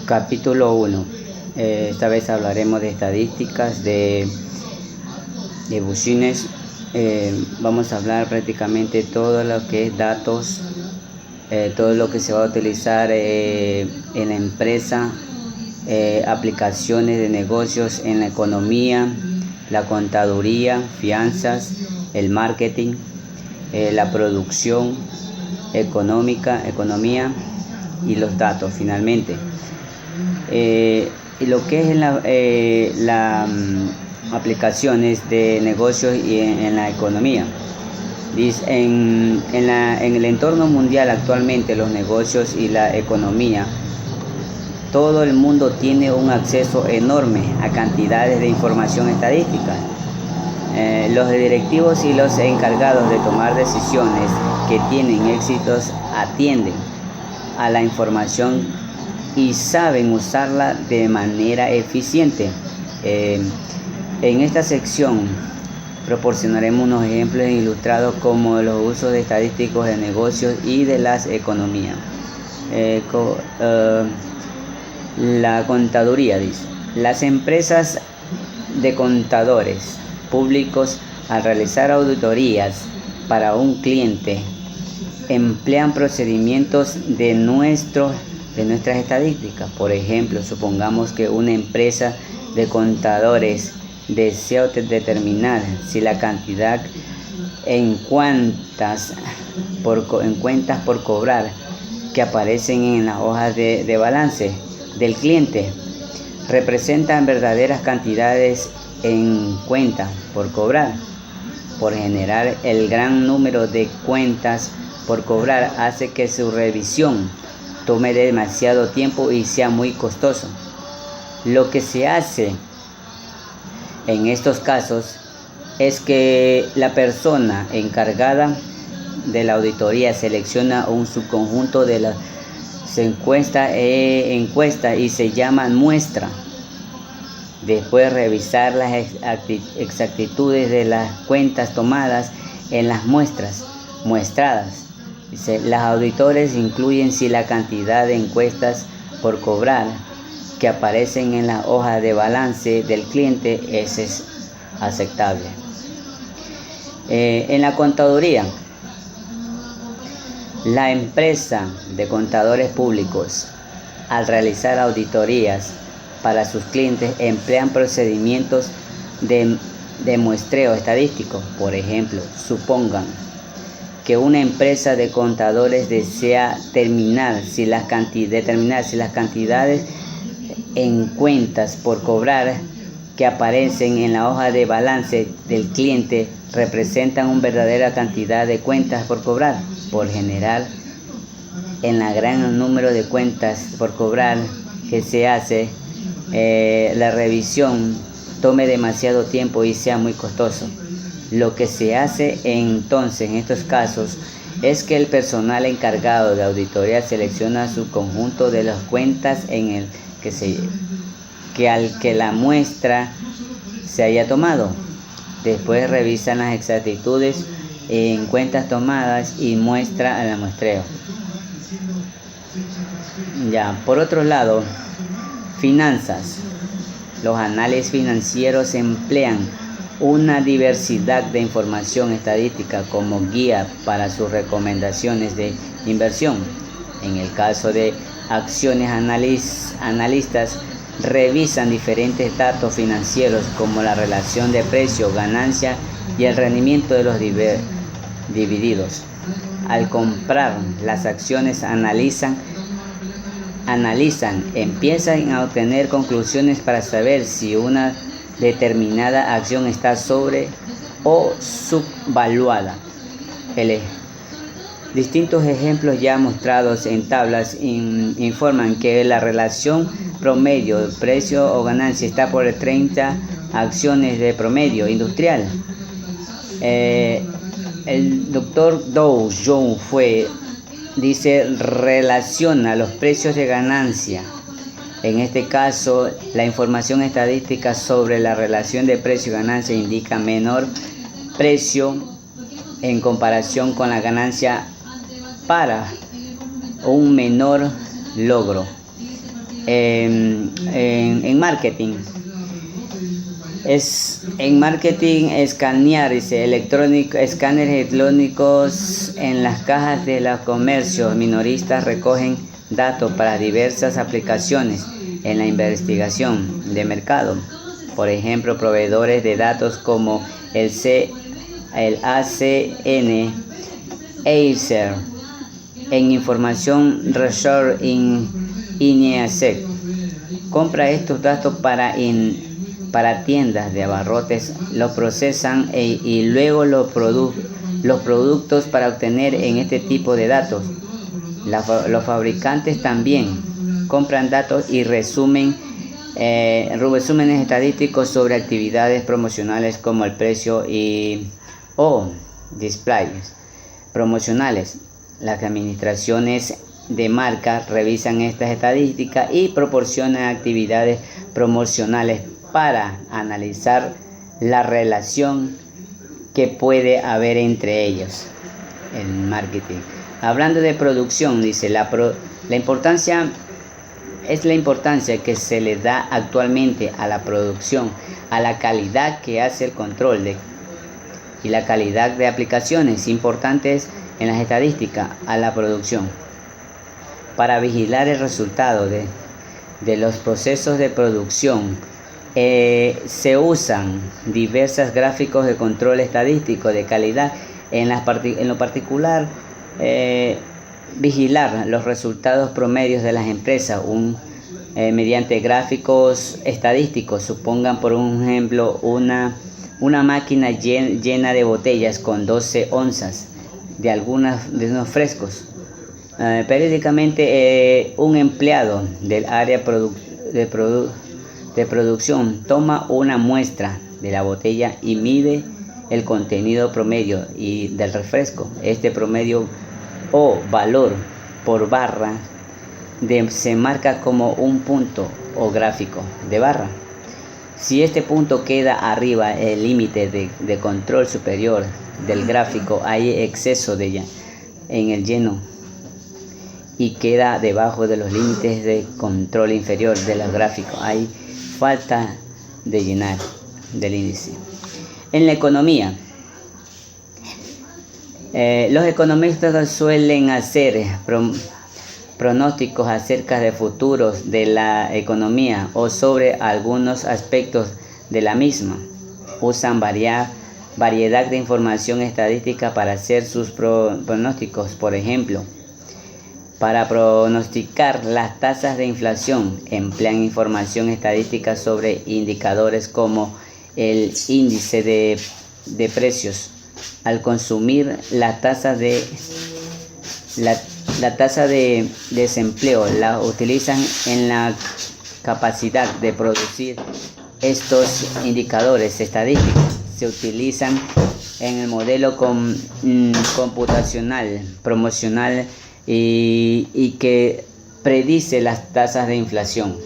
Capítulo 1. Esta vez hablaremos de estadísticas, de bullines. Vamos a hablar prácticamente todo lo que es datos, todo lo que se va a utilizar en la empresa, aplicaciones de negocios en la economía, la contaduría, finanzas, el marketing, la producción economía y los datos finalmente. Y lo que es aplicaciones de negocios y en la economía. En el entorno mundial actualmente, los negocios y la economía, todo el mundo tiene un acceso enorme a cantidades de información estadística. Los directivos y los encargados de tomar decisiones que tienen éxitos atienden a la información y saben usarla de manera eficiente. En esta sección proporcionaremos unos ejemplos ilustrados como los usos de estadísticos de negocios y de las economías. La contaduría dice: las empresas de contadores públicos, al realizar auditorías para un cliente, emplean procedimientos de nuestras estadísticas. Por ejemplo, supongamos que una empresa de contadores desea determinar si la cantidad en cuentas por cobrar que aparecen en las hojas de balance del cliente representan verdaderas cantidades en cuentas por cobrar. Por generar el gran número de cuentas por cobrar hace que su revisión tome demasiado tiempo y sea muy costoso. Lo que se hace en estos casos es que la persona encargada de la auditoría selecciona un subconjunto de las encuestas y se llama muestra. Después revisar las exactitudes de las cuentas tomadas en las muestras muestradas. Los auditores incluyen si la cantidad de encuestas por cobrar que aparecen en la hoja de balance del cliente es aceptable. En la contaduría, la empresa de contadores públicos, al realizar auditorías para sus clientes, emplean procedimientos de muestreo estadístico. Por ejemplo, supongan que una empresa de contadores desea determinar si las cantidades en cuentas por cobrar que aparecen en la hoja de balance del cliente representan una verdadera cantidad de cuentas por cobrar. Por general, en la gran número de cuentas por cobrar que se hace, la revisión tome demasiado tiempo y sea muy costoso. Lo que se hace entonces en estos casos es que el personal encargado de auditoría selecciona su conjunto de las cuentas en el que la muestra se haya tomado. Después revisan las exactitudes en cuentas tomadas y muestra al muestreo. Por otro lado, finanzas. Los análisis financieros emplean una diversidad de información estadística como guía para sus recomendaciones de inversión. En el caso de acciones, analistas revisan diferentes datos financieros como la relación de precio, ganancia y el rendimiento de los dividendos. Al comprar las acciones, empiezan a obtener conclusiones para saber si una determinada acción está sobre o subvaluada. Distintos ejemplos ya mostrados en tablas informan que la relación promedio de precio o ganancia está por 30 acciones de promedio industrial. El doctor Dow Jones relaciona los precios de ganancia. En este caso, la información estadística sobre la relación de precio y ganancia indica menor precio en comparación con la ganancia para un menor logro. en marketing. En marketing, escanear, escáneres electrónicos en las cajas de los comercios minoristas recogen datos para diversas aplicaciones en la investigación de mercado. Por ejemplo, proveedores de datos como el ACN, Acer, en Information Research INEASEC, compra estos datos para tiendas de abarrotes, los procesan y luego los productos para obtener en este tipo de datos. Los fabricantes también compran datos y resúmenes estadísticos sobre actividades promocionales como el precio o displays promocionales. Las administraciones de marca revisan estas estadísticas y proporcionan actividades promocionales para analizar la relación que puede haber entre ellos. El marketing. Hablando de producción, dice la importancia que se le da actualmente a la producción, a la calidad que hace el control y la calidad de aplicaciones importantes en las estadísticas a la producción. Para vigilar el resultado de los procesos de producción, se usan diversos gráficos de control estadístico de calidad. En lo particular, vigilar los resultados promedios de las empresas mediante gráficos estadísticos. Supongan, por ejemplo, una máquina llena de botellas con 12 onzas de unos frescos. Periódicamente, un empleado del área de producción toma una muestra de la botella y mide el contenido promedio del refresco. Este promedio o valor por barra se marca como un punto o gráfico de barra. Si este punto queda arriba el límite de control superior del gráfico, hay exceso en el lleno, y queda debajo de los límites de control inferior de los gráficos, hay falta de llenar del índice. En la economía, los economistas suelen hacer pronósticos acerca de futuros de la economía o sobre algunos aspectos de la misma. Usan variedad de información estadística para hacer sus pronósticos. Por ejemplo, para pronosticar las tasas de inflación, emplean información estadística sobre indicadores como el índice de precios al consumir, la tasa de desempleo. La utilizan en la capacidad de producir estos indicadores estadísticos. Se utilizan en el modelo computacional promocional y que predice las tasas de inflación.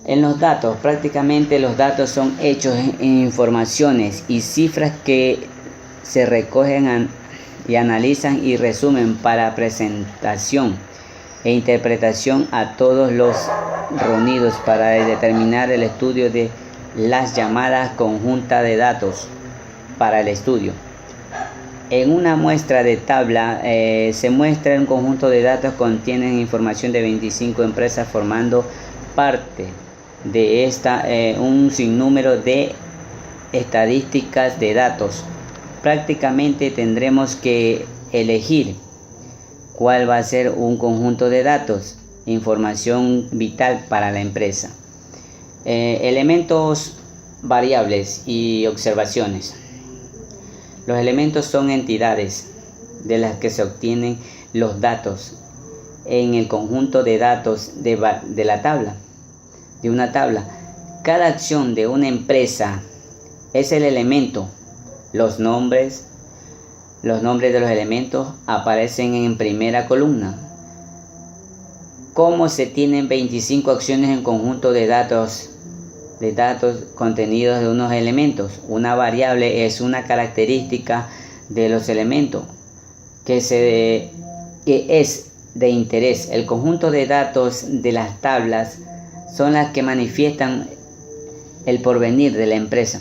En los datos, prácticamente los datos son hechos en informaciones y cifras que se recogen y analizan y resumen para presentación e interpretación a todos los reunidos para determinar el estudio de las llamadas conjuntas de datos para el estudio. En una muestra de tabla se muestra un conjunto de datos que contienen información de 25 empresas formando parte de esta un sinnúmero de estadísticas de datos. Prácticamente tendremos que elegir cuál va a ser un conjunto de datos, información vital para la empresa. Elementos, variables y observaciones. Los elementos son entidades de las que se obtienen los datos en el conjunto de datos de una tabla. Cada acción de una empresa es el elemento. Los nombres de los elementos aparecen en primera columna. Como se tienen 25 acciones en conjunto de datos contenidos de unos elementos. Una variable es una característica de los elementos que es de interés. El conjunto de datos de las tablas son las que manifiestan el porvenir de la empresa.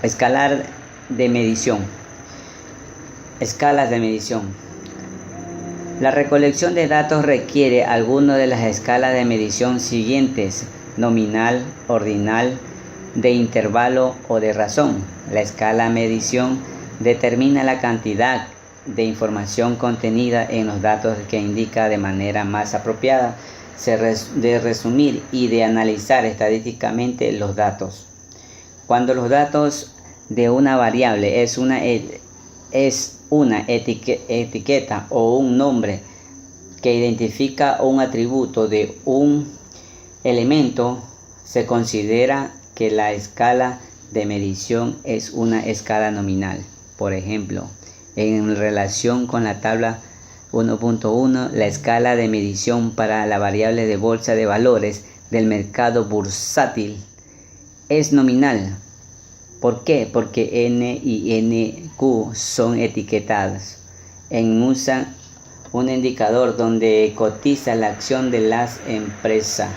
Escalar de medición. Escalas de medición. La recolección de datos requiere alguna de las escalas de medición siguientes: nominal, ordinal, de intervalo o de razón. La escala de medición determina la cantidad de información contenida en los datos que indica de manera más apropiada de resumir y de analizar estadísticamente los datos. Cuando los datos de una variable es una etiqueta o un nombre que identifica un atributo de un elemento, se considera que la escala de medición es una escala nominal. Por ejemplo, en relación con la tabla 1.1, la escala de medición para la variable de bolsa de valores del mercado bursátil es nominal. ¿Por qué? Porque N y NQ son etiquetadas usan un indicador donde cotiza la acción de las empresas.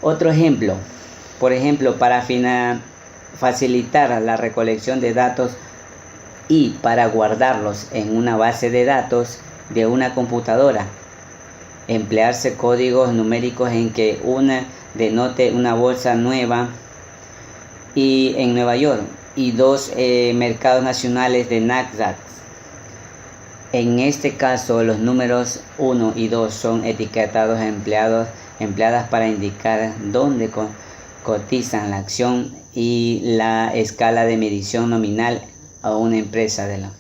Otro ejemplo, por ejemplo, para facilitar la recolección de datos y para guardarlos en una base de datos de una computadora, emplearse códigos numéricos en que una denote una bolsa nueva y en Nueva York y dos mercados nacionales de Nasdaq. En este caso, los números 1 y 2 son etiquetados empleadas para indicar dónde cotizan la acción y la escala de medición nominal a una empresa de la